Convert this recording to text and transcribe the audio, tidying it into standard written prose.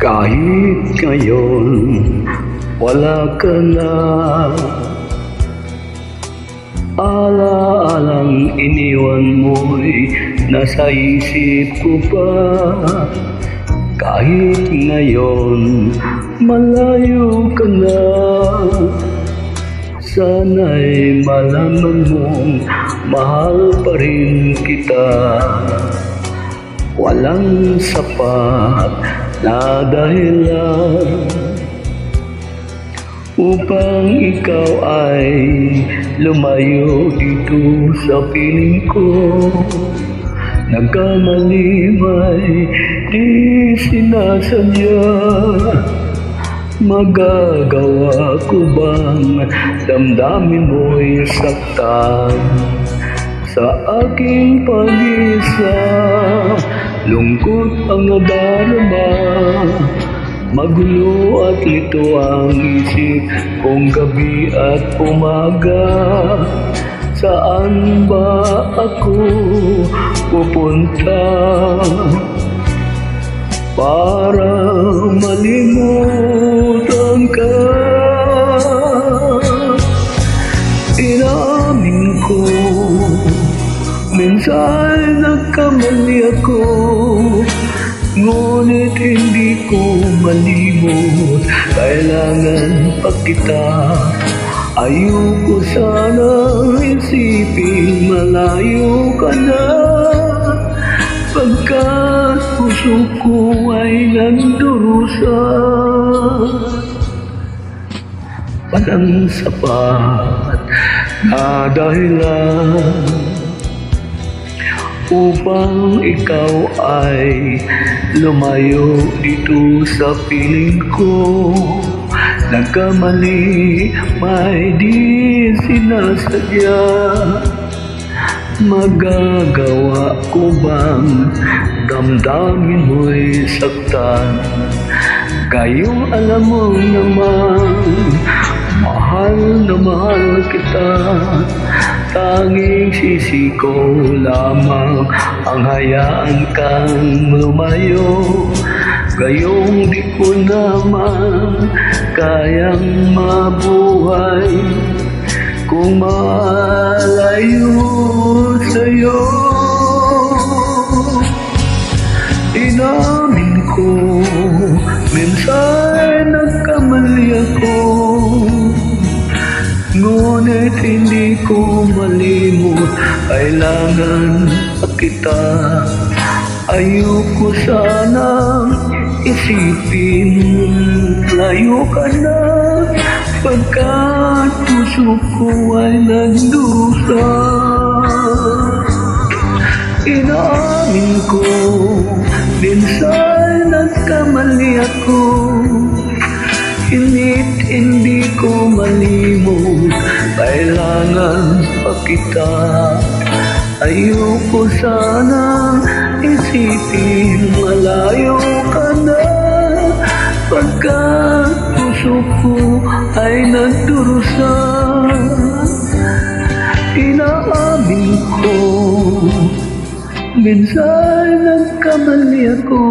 Kahit ngayon wala ka na, ala-alang iniwan mo'y nasa isip ko pa. Kahit ngayon malayo ka na, sana'y malaman mong mahal pa rin kita. Walang sapat na dahilan upang ikaw ay lumayo dito sa piling ko. Nagkamali may di sinasadya, magagawa ko bang damdamin mo'y saktan? Sa aking pag-isa, lungkot ang nadarama, magulo at lito ang isip kong gabi at umaga. Saan ba ako pupunta para malimutan ka? Inamin ko, minsan nagkamali ako, ngunit hindi ko malimot. Kailangan pa kita. Ayoko sanang isipin malayo ka na, pagkat puso ko ay nagdurusa. Walang sapat na dahilan upang ikaw ay lumayo dito sa piling ko. Nagkamali may di sinasadya, magagawa ko bang damdamin mo'y saktan? Gayong alam mo naman, mahal na mahal kita. Tanging sisi ko lamang ang hayaan kang lumayo. Gayong di ko naman kayang mabuhay kung malayo sa'yo. Inamin ko, minsan nagkamali ako, ngunit hindi ko malimot. Kailangan pa kita. Ayoko sanang isipin layo ka na, pagkat puso ko ay nagdusa. Inaamin ko, minsan nagkamali ako, hindi ko malimot. Kailangan pa kita. Ayoko sanang isipin malayo ka na, pagkat puso ko ay nagdurusa. Inaamin ko, minsan nagkamali ako,